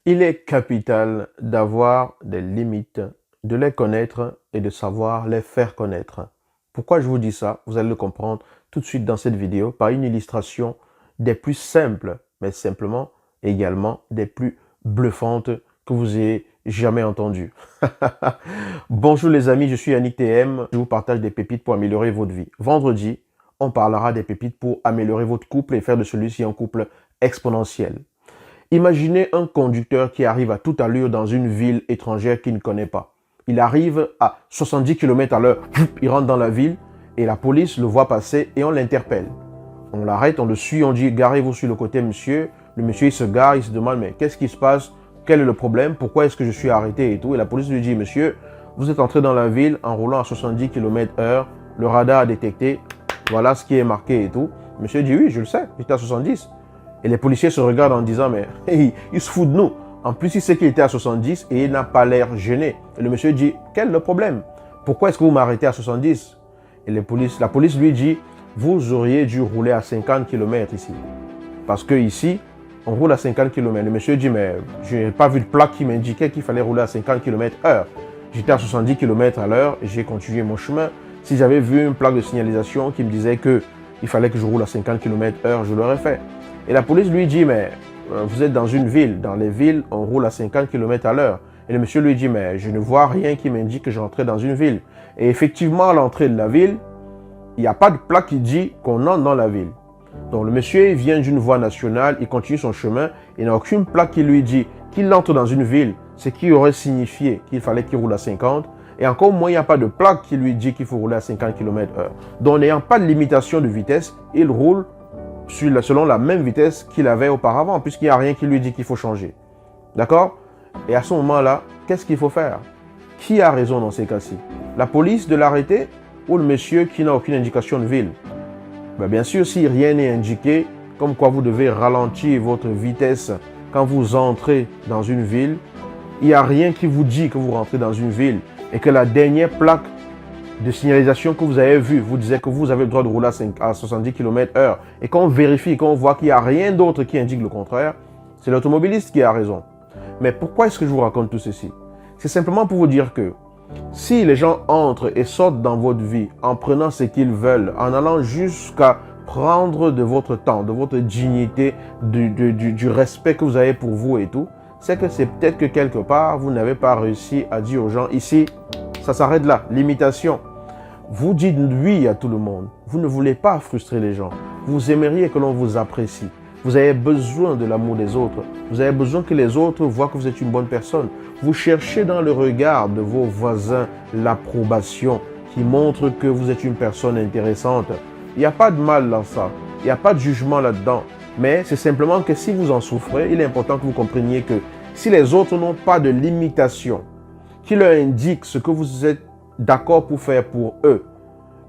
Il est capital d'avoir des limites, de les connaître et de savoir les faire connaître. Pourquoi je vous dis ça? Vous allez le comprendre tout de suite dans cette vidéo par une illustration des plus simples, mais simplement également des plus bluffantes que vous ayez jamais entendues. Bonjour les amis, je suis Yannick TM. Je vous partage des pépites pour améliorer votre vie. Vendredi, on parlera des pépites pour améliorer votre couple et faire de celui-ci un couple exponentiel. Imaginez un conducteur qui arrive à toute allure dans une ville étrangère qu'il ne connaît pas. Il arrive à 70 km à l'heure, il rentre dans la ville et la police le voit passer et on l'interpelle. On l'arrête, on le suit, on dit « Garez-vous sur le côté, monsieur ». Le monsieur, il se gare, il se demande « Mais qu'est-ce qui se passe? Quel est le problème? Pourquoi est-ce que je suis arrêté ?» et tout. Et la police lui dit « Monsieur, vous êtes entré dans la ville en roulant à 70 km/h. Le radar a détecté. Voilà ce qui est marqué et tout. » Monsieur dit « Oui, je le sais, j'étais à 70. » Et les policiers se regardent en disant, mais hey, il se fout de nous. En plus, il sait qu'il était à 70 et il n'a pas l'air gêné. Et le monsieur dit, quel est le problème? Pourquoi est-ce que vous m'arrêtez à 70? Et la police lui dit, vous auriez dû rouler à 50 km ici. Parce que ici, on roule à 50 km. Le monsieur dit, mais je n'ai pas vu de plaque qui m'indiquait qu'il fallait rouler à 50 km/h. J'étais à 70 km à l'heure et j'ai continué mon chemin. Si j'avais vu une plaque de signalisation qui me disait qu'il fallait que je roule à 50 km/h, je l'aurais fait. Et la police lui dit, mais vous êtes dans une ville. Dans les villes, on roule à 50 km à l'heure. Et le monsieur lui dit, mais je ne vois rien qui m'indique que j'entrais dans une ville. Et effectivement, à l'entrée de la ville, il n'y a pas de plaque qui dit qu'on entre dans la ville. Donc le monsieur vient d'une voie nationale, il continue son chemin, il n'a aucune plaque qui lui dit qu'il entre dans une ville, ce qui aurait signifié qu'il fallait qu'il roule à 50. Et encore moins, il n'y a pas de plaque qui lui dit qu'il faut rouler à 50 km/h. Donc n'ayant pas de limitation de vitesse, il roule selon la même vitesse qu'il avait auparavant, puisqu'il n'y a rien qui lui dit qu'il faut changer. D'accord? Et à ce moment-là, qu'est-ce qu'il faut faire? Qui a raison dans ces cas-ci? La police de l'arrêter ou le monsieur qui n'a aucune indication de ville? Bien sûr, si rien n'est indiqué, comme quoi vous devez ralentir votre vitesse quand vous entrez dans une ville, il n'y a rien qui vous dit que vous rentrez dans une ville et que la dernière plaque de signalisation que vous avez vue vous disait que vous avez le droit de rouler à 70 km/h et qu'on vérifie, qu'on voit qu'il n'y a rien d'autre qui indique le contraire, c'est l'automobiliste qui a raison. Mais pourquoi est-ce que je vous raconte tout ceci? C'est simplement pour vous dire que si les gens entrent et sortent dans votre vie en prenant ce qu'ils veulent, en allant jusqu'à prendre de votre temps, de votre dignité, du respect que vous avez pour vous et tout, c'est que c'est peut-être que quelque part, vous n'avez pas réussi à dire aux gens, ici, ça s'arrête là, limitation. Vous dites oui à tout le monde. Vous ne voulez pas frustrer les gens. Vous aimeriez que l'on vous apprécie. Vous avez besoin de l'amour des autres. Vous avez besoin que les autres voient que vous êtes une bonne personne. Vous cherchez dans le regard de vos voisins l'approbation qui montre que vous êtes une personne intéressante. Il n'y a pas de mal dans ça. Il n'y a pas de jugement là-dedans. Mais c'est simplement que si vous en souffrez, il est important que vous compreniez que si les autres n'ont pas de limitation qui leur indique ce que vous êtes d'accord pour faire pour eux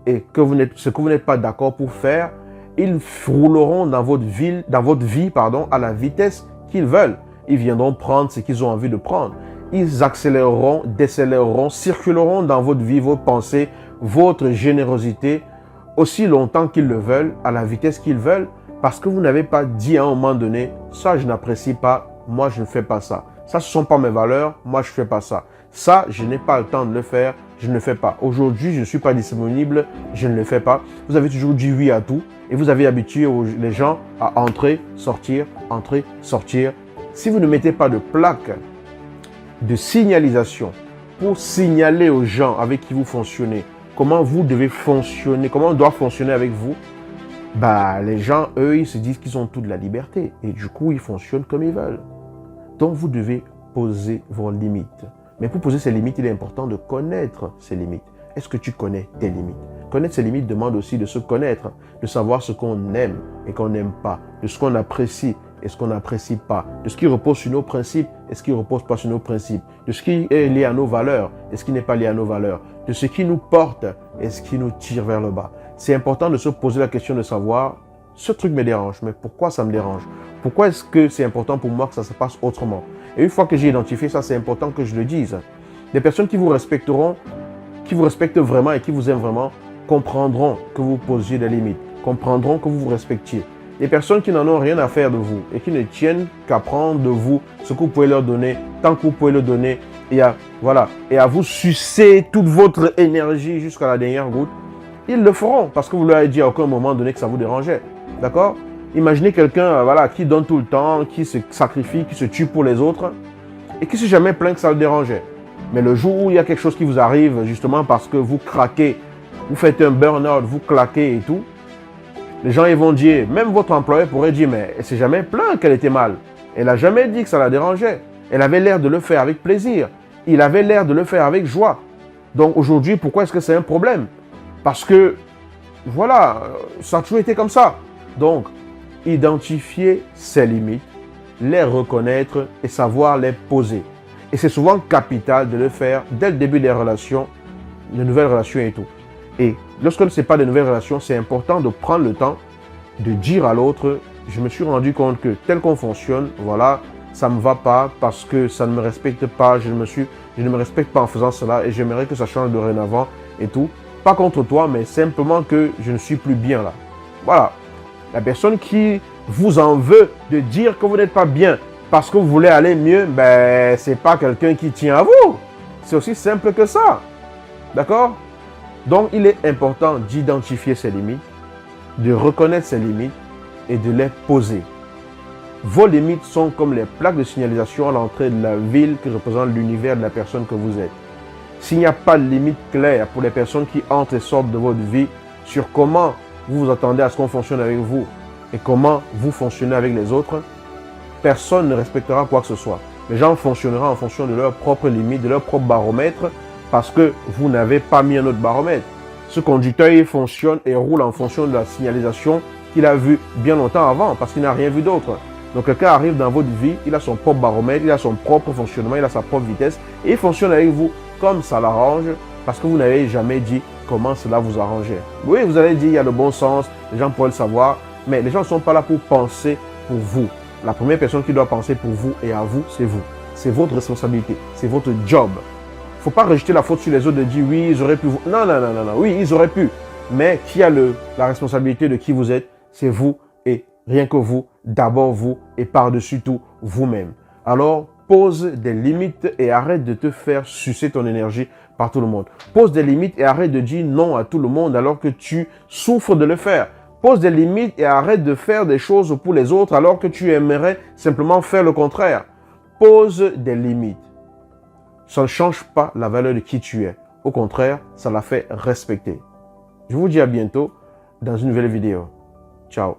et ce que vous n'êtes pas d'accord pour faire, ils rouleront dans votre vie, à la vitesse qu'ils veulent. Ils viendront prendre ce qu'ils ont envie de prendre. Ils accéléreront, décéléreront, circuleront dans votre vie, vos pensées, votre générosité aussi longtemps qu'ils le veulent, à la vitesse qu'ils veulent, parce que vous n'avez pas dit à un moment donné, ça je n'apprécie pas, moi je ne fais pas ça. Ça, ce ne sont pas mes valeurs, moi je ne fais pas ça. Ça, je n'ai pas le temps de le faire, je ne le fais pas. Aujourd'hui, je ne suis pas disponible, je ne le fais pas. Vous avez toujours dit oui à tout et vous avez habitué les gens à entrer, sortir, entrer, sortir. Si vous ne mettez pas de plaque de signalisation pour signaler aux gens avec qui vous fonctionnez comment vous devez fonctionner, comment on doit fonctionner avec vous, les gens, eux, ils se disent qu'ils ont toute la liberté et du coup, ils fonctionnent comme ils veulent. Donc, vous devez poser vos limites. Mais pour poser ces limites, il est important de connaître ces limites. Est-ce que tu connais tes limites? Connaître ces limites demande aussi de se connaître, de savoir ce qu'on aime et qu'on n'aime pas, de ce qu'on apprécie et ce qu'on n'apprécie pas, de ce qui repose sur nos principes et ce qui ne repose pas sur nos principes, de ce qui est lié à nos valeurs et ce qui n'est pas lié à nos valeurs, de ce qui nous porte et ce qui nous tire vers le bas. C'est important de se poser la question de savoir, ce truc me dérange, mais pourquoi ça me dérange? Pourquoi est-ce que c'est important pour moi que ça se passe autrement? Et une fois que j'ai identifié ça, c'est important que je le dise. Des personnes qui vous respecteront, qui vous respectent vraiment et qui vous aiment vraiment, comprendront que vous posiez des limites, comprendront que vous vous respectiez. Les personnes qui n'en ont rien à faire de vous et qui ne tiennent qu'à prendre de vous ce que vous pouvez leur donner, tant que vous pouvez le donner, et à vous sucer toute votre énergie jusqu'à la dernière goutte, ils le feront parce que vous leur avez dit à aucun moment donné que ça vous dérangeait. D'accord? Imaginez quelqu'un qui donne tout le temps, qui se sacrifie, qui se tue pour les autres et qui ne s'est jamais plaint que ça le dérangeait. Mais le jour où il y a quelque chose qui vous arrive, justement parce que vous craquez, vous faites un burn-out, vous claquez et tout, les gens ils vont dire, même votre employeur pourrait dire, mais elle ne s'est jamais plaint qu'elle était mal. Elle n'a jamais dit que ça la dérangeait. Elle avait l'air de le faire avec plaisir. Il avait l'air de le faire avec joie. Donc aujourd'hui, pourquoi est-ce que c'est un problème? Parce que, voilà, ça a toujours été comme ça. Donc, identifier ses limites, les reconnaître et savoir les poser. Et c'est souvent capital de le faire dès le début des relations, de nouvelles relations et tout. Et lorsque ce n'est pas de nouvelles relations, c'est important de prendre le temps de dire à l'autre, je me suis rendu compte que tel qu'on fonctionne, voilà, ça ne me va pas parce que ça ne me respecte pas, je ne me respecte pas en faisant cela et j'aimerais que ça change dorénavant et tout. Pas contre toi, mais simplement que je ne suis plus bien là. Voilà. La personne qui vous en veut de dire que vous n'êtes pas bien parce que vous voulez aller mieux, ben, c'est pas quelqu'un qui tient à vous. C'est aussi simple que ça. D'accord? Donc, il est important d'identifier ses limites, de reconnaître ses limites et de les poser. Vos limites sont comme les plaques de signalisation à l'entrée de la ville qui représente l'univers de la personne que vous êtes. S'il n'y a pas de limite claire pour les personnes qui entrent et sortent de votre vie sur comment vous vous attendez à ce qu'on fonctionne avec vous et comment vous fonctionnez avec les autres, personne ne respectera quoi que ce soit. Les gens fonctionneront en fonction de leurs propres limites, de leur propre baromètre, parce que vous n'avez pas mis un autre baromètre. Ce conducteur, il fonctionne et roule en fonction de la signalisation qu'il a vue bien longtemps avant, parce qu'il n'a rien vu d'autre. Donc quelqu'un arrive dans votre vie, il a son propre baromètre, il a son propre fonctionnement, il a sa propre vitesse, et il fonctionne avec vous comme ça l'arrange, parce que vous n'avez jamais dit comment cela vous arrangeait. Oui, vous allez dire, il y a le bon sens, les gens pourraient le savoir, mais les gens ne sont pas là pour penser pour vous. La première personne qui doit penser pour vous et à vous, c'est vous. C'est votre responsabilité, c'est votre job. Il ne faut pas rejeter la faute sur les autres de dire oui, ils auraient pu. Non, non, non, non, non, oui, ils auraient pu. Mais qui a la responsabilité de qui vous êtes, c'est vous et rien que vous, d'abord vous et par-dessus tout vous-même. Alors, pose des limites et arrête de te faire sucer ton énergie par tout le monde. Pose des limites et arrête de dire non à tout le monde alors que tu souffres de le faire. Pose des limites et arrête de faire des choses pour les autres alors que tu aimerais simplement faire le contraire. Pose des limites. Ça ne change pas la valeur de qui tu es. Au contraire, ça la fait respecter. Je vous dis à bientôt dans une nouvelle vidéo. Ciao.